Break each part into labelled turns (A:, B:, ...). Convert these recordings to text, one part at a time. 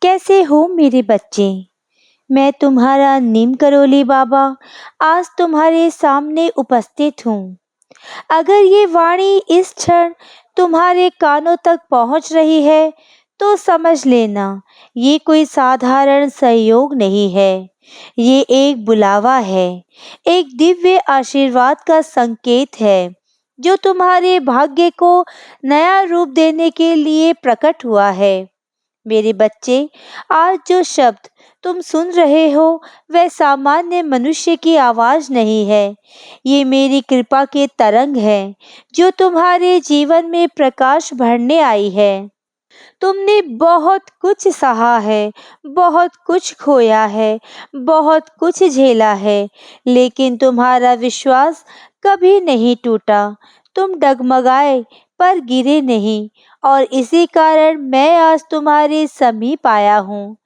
A: कैसे हो मेरे बच्चे? मैं तुम्हारा नीम करोली बाबा आज तुम्हारे सामने उपस्थित हूँ। अगर ये वाणी इस क्षण तुम्हारे कानों तक पहुँच रही है, तो समझ लेना ये कोई साधारण सहयोग नहीं है। ये एक बुलावा है, एक दिव्य आशीर्वाद का संकेत है, जो तुम्हारे भाग्य को नया रूप देने के लिए प्रकट हुआ है। मेरे बच्चे, आज जो शब्द तुम सुन रहे हो वह सामान्य मनुष्य की आवाज नहीं है। ये मेरी कृपा के तरंग है, जो तुम्हारे जीवन में प्रकाश भरने आई है। तुमने बहुत कुछ सहा है, बहुत कुछ खोया है, बहुत कुछ झेला है, लेकिन तुम्हारा विश्वास कभी नहीं टूटा। तुम डगमगाए पर गिरे नहीं, और इसी कारण मैं आज तुम्हारे समीप आया हूँ।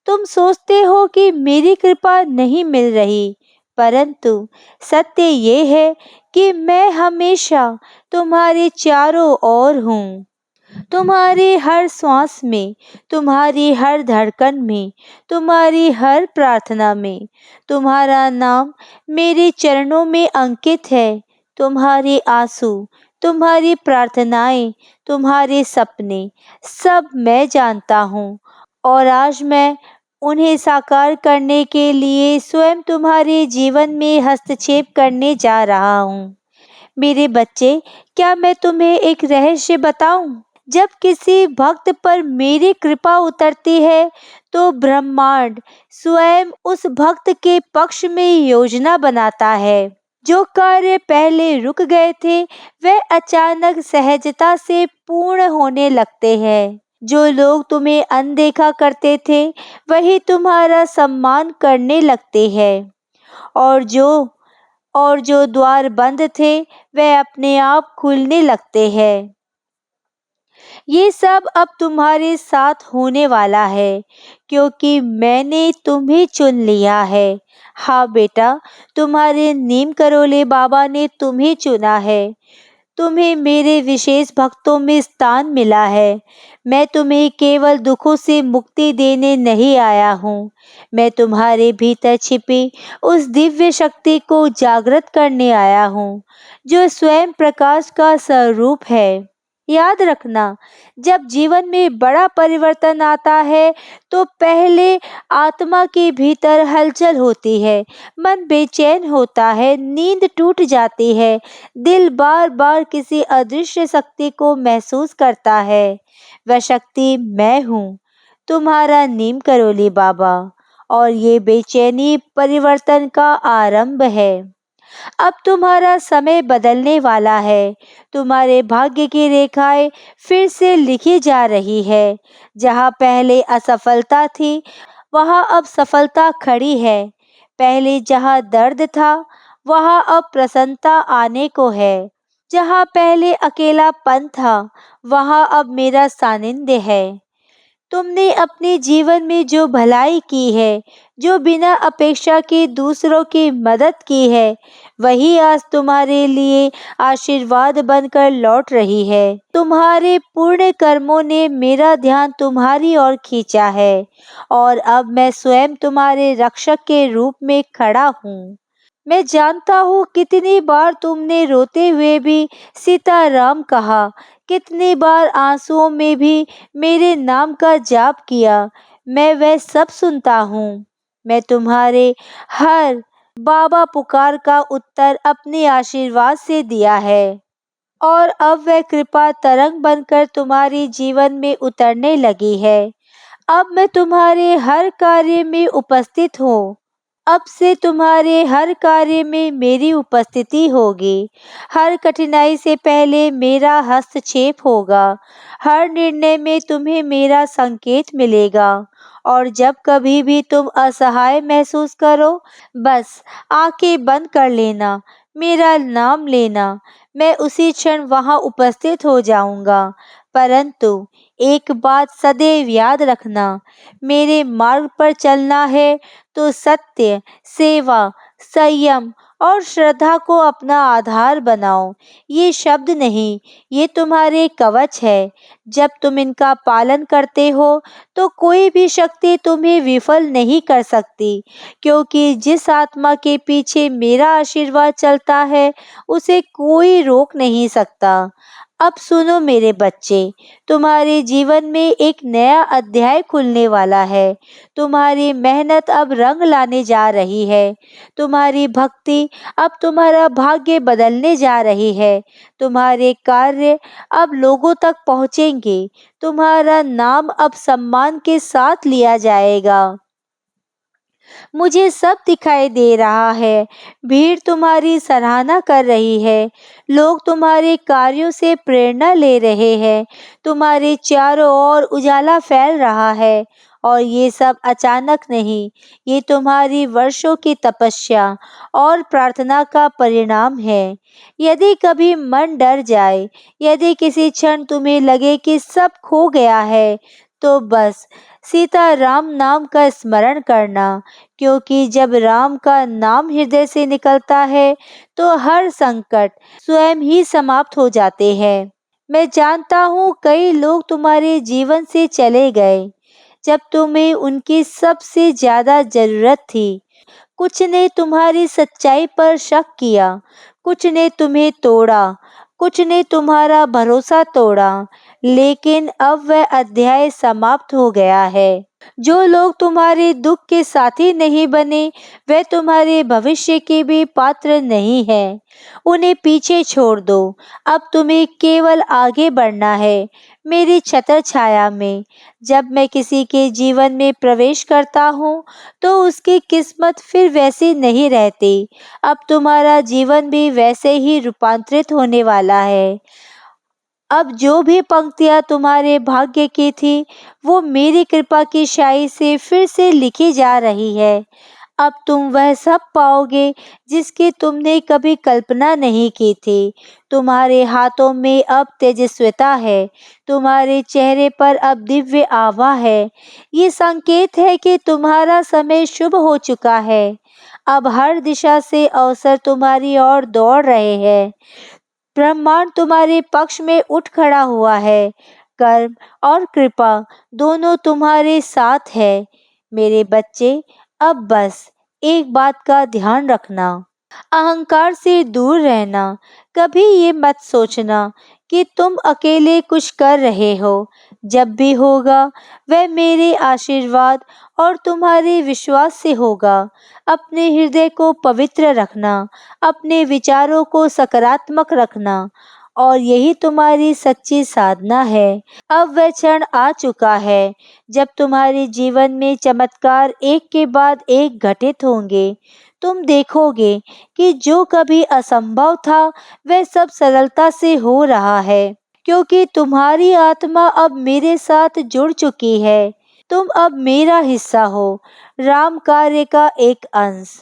A: तुम सोचते हो कि मेरी कृपा नहीं मिल रही, परंतु सत्य ये है कि मैं हमेशा तुम्हारे चारों ओर हूँ। तुम्हारी हर श्वास में, तुम्हारी हर धड़कन में, तुम्हारी हर प्रार्थना में तुम्हारा नाम मेरे चरणों में अंकित है। तुम्हारे आंसू, तुम्हारी प्रार्थनाएं, तुम्हारे सपने सब मैं जानता हूँ, और आज मैं उन्हें साकार करने के लिए स्वयं तुम्हारे जीवन में हस्तक्षेप करने जा रहा हूँ। मेरे बच्चे, क्या मैं तुम्हें एक रहस्य बताऊं? जब किसी भक्त पर मेरी कृपा उतरती है, तो ब्रह्मांड स्वयं उस भक्त के पक्ष में योजना बनाता है। जो कार्य पहले रुक गए थे, वे अचानक सहजता से पूर्ण होने लगते हैं। जो लोग तुम्हें अनदेखा करते थे, वही तुम्हारा सम्मान करने लगते हैं। और जो और जो द्वार बंद थे, वे अपने आप खुलने लगते हैं। ये सब अब तुम्हारे साथ होने वाला है, क्योंकि मैंने तुम्हें चुन लिया है। हाँ बेटा, तुम्हारे नीम करोले बाबा ने तुम्हें चुना है। तुम्हें मेरे विशेष भक्तों में स्थान मिला है। मैं तुम्हें केवल दुखों से मुक्ति देने नहीं आया हूँ, मैं तुम्हारे भीतर छिपी उस दिव्य शक्ति को जागृत करने आया हूँ, जो स्वयं प्रकाश का स्वरूप है। याद रखना, जब जीवन में बड़ा परिवर्तन आता है, तो पहले आत्मा के भीतर हलचल होती है, मन बेचैन होता है, नींद टूट जाती है, दिल बार बार किसी अदृश्य शक्ति को महसूस करता है। वह शक्ति मैं हूँ, तुम्हारा नीम करोली बाबा, और ये बेचैनी परिवर्तन का आरंभ है। अब तुम्हारा समय बदलने वाला है। तुम्हारे भाग्य की रेखाएं फिर से लिखी जा रही है। जहाँ पहले असफलता थी, वहाँ अब सफलता खड़ी है। पहले जहाँ दर्द था, वहाँ अब प्रसन्नता आने को है। जहाँ पहले अकेलापन था, वहाँ अब मेरा सानिध्य है। तुमने अपने जीवन में जो भलाई की है, जो बिना अपेक्षा के दूसरों की मदद की है, वही आज तुम्हारे लिए आशीर्वाद बनकर लौट रही है। तुम्हारे पूर्ण कर्मों ने मेरा ध्यान तुम्हारी ओर खींचा है, और अब मैं स्वयं तुम्हारे रक्षक के रूप में खड़ा हूँ। मैं जानता हूँ कितनी बार तुमने रोते हुए भी सीताराम कहा, कितनी बार आंसुओं में भी मेरे नाम का जाप किया। मैं वह सब सुनता हूँ। मैं तुम्हारे हर बाबा पुकार का उत्तर अपने आशीर्वाद से दिया है, और अब वह कृपा तरंग बनकर तुम्हारे जीवन में उतरने लगी है। अब मैं तुम्हारे हर कार्य में उपस्थित हूँ। अब से तुम्हारे हर कार्य में मेरी उपस्थिति होगी। हर कठिनाई से पहले मेरा हस्तक्षेप होगा। हर निर्णय में तुम्हें मेरा संकेत मिलेगा। और जब कभी भी तुम असहाय महसूस करो, बस आंखें बंद कर लेना, मेरा नाम लेना। मैं उसी क्षण वहां उपस्थित हो जाऊंगा। परंतु एक बात सदैव याद रखना, मेरे मार्ग पर चलना है तो सत्य, सेवा, संयम और श्रद्धा को अपना आधार बनाओ। ये शब्द नहीं, ये तुम्हारे कवच है। जब तुम इनका पालन करते हो तो कोई भी शक्ति तुम्हें विफल नहीं कर सकती, क्योंकि जिस आत्मा के पीछे मेरा आशीर्वाद चलता है उसे कोई रोक नहीं सकता। अब सुनो मेरे बच्चे, तुम्हारे जीवन में एक नया अध्याय खुलने वाला है। तुम्हारी मेहनत अब रंग लाने जा रही है। तुम्हारी भक्ति अब तुम्हारा भाग्य बदलने जा रही है। तुम्हारे कार्य अब लोगों तक पहुंचेंगे। तुम्हारा नाम अब सम्मान के साथ लिया जाएगा। मुझे सब दिखाई दे रहा है। भीड़ तुम्हारी सराहना कर रही है। लोग तुम्हारे कार्यों से प्रेरणा ले रहे हैं। तुम्हारे चारों ओर उजाला फैल रहा है। और ये सब अचानक नहीं, ये तुम्हारी वर्षों की तपस्या और प्रार्थना का परिणाम है। यदि कभी मन डर जाए, यदि किसी क्षण तुम्हें लगे कि सब खो गया है, तो बस सीता राम नाम का स्मरण करना, क्योंकि जब राम का नाम हृदय से निकलता है तो हर संकट स्वयं ही समाप्त हो जाते हैं। मैं जानता हूँ कई लोग तुम्हारे जीवन से चले गए जब तुम्हें उनकी सबसे ज्यादा जरूरत थी। कुछ ने तुम्हारी सच्चाई पर शक किया, कुछ ने तुम्हें तोड़ा, कुछ ने तुम्हारा भरोसा तोड़ा, लेकिन अब वह अध्याय समाप्त हो गया है। जो लोग तुम्हारे दुख के साथी नहीं बने, वे तुम्हारे भविष्य के भी पात्र नहीं हैं। उन्हें पीछे छोड़ दो। अब तुम्हें केवल आगे बढ़ना है मेरी छत्र छाया में। जब मैं किसी के जीवन में प्रवेश करता हूँ तो उसकी किस्मत फिर वैसी नहीं रहती। अब तुम्हारा जीवन भी वैसे ही रूपांतरित होने वाला है। अब जो भी पंक्तियां तुम्हारे भाग्य की थी, वो मेरी कृपा की शाही से फिर से लिखी जा रही है। अब तुम वह सब पाओगे जिसकी तुमने कभी कल्पना नहीं की थी। तुम्हारे हाथों में अब तेजस्विता है। तुम्हारे चेहरे पर अब दिव्य आभा है। ये संकेत है कि तुम्हारा समय शुभ हो चुका है। अब हर दिशा से अवसर तुम्हारी ओर दौड़ रहे हैं। ब्रह्मांड तुम्हारे पक्ष में उठ खड़ा हुआ है। कर्म और कृपा दोनों तुम्हारे साथ है। मेरे बच्चे, अब बस एक बात का ध्यान रखना, अहंकार से दूर रहना। कभी ये मत सोचना कि तुम अकेले कुछ कर रहे हो। जब भी होगा वह मेरे आशीर्वाद और तुम्हारे विश्वास से होगा। अपने हृदय को पवित्र रखना, अपने विचारों को सकारात्मक रखना, और यही तुम्हारी सच्ची साधना है। अब वह क्षण आ चुका है जब तुम्हारे जीवन में चमत्कार एक के बाद एक घटित होंगे। तुम देखोगे कि जो कभी असंभव था वह सब सरलता से हो रहा है, क्योंकि तुम्हारी आत्मा अब मेरे साथ जुड़ चुकी है। तुम अब मेरा हिस्सा हो, राम कार्य का एक अंश।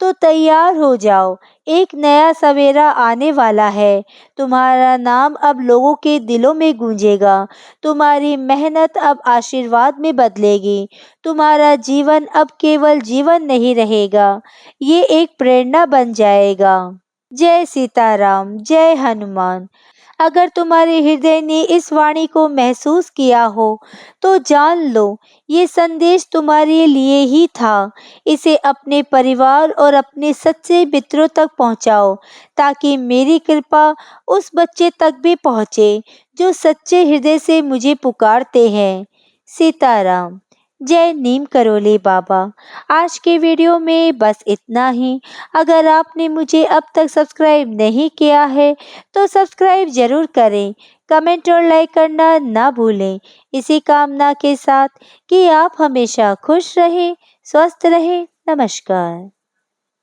A: तो तैयार हो जाओ, एक नया सवेरा आने वाला है। तुम्हारा नाम अब लोगों के दिलों में गूंजेगा। तुम्हारी मेहनत अब आशीर्वाद में बदलेगी। तुम्हारा जीवन अब केवल जीवन नहीं रहेगा, ये एक प्रेरणा बन जाएगा। जय सीताराम, जय हनुमान। अगर तुम्हारे हृदय ने इस वाणी को महसूस किया हो तो जान लो, ये संदेश तुम्हारे लिए ही था। इसे अपने परिवार और अपने सच्चे मित्रों तक पहुंचाओ, ताकि मेरी कृपा उस बच्चे तक भी पहुंचे जो सच्चे हृदय से मुझे पुकारते हैं। सीताराम। जय नीम करोली बाबा। आज के वीडियो में बस इतना ही। अगर आपने मुझे अब तक सब्सक्राइब नहीं किया है तो सब्सक्राइब जरूर करें। कमेंट और लाइक करना ना भूलें। इसी कामना के साथ कि आप हमेशा खुश रहें, स्वस्थ रहें। नमस्कार।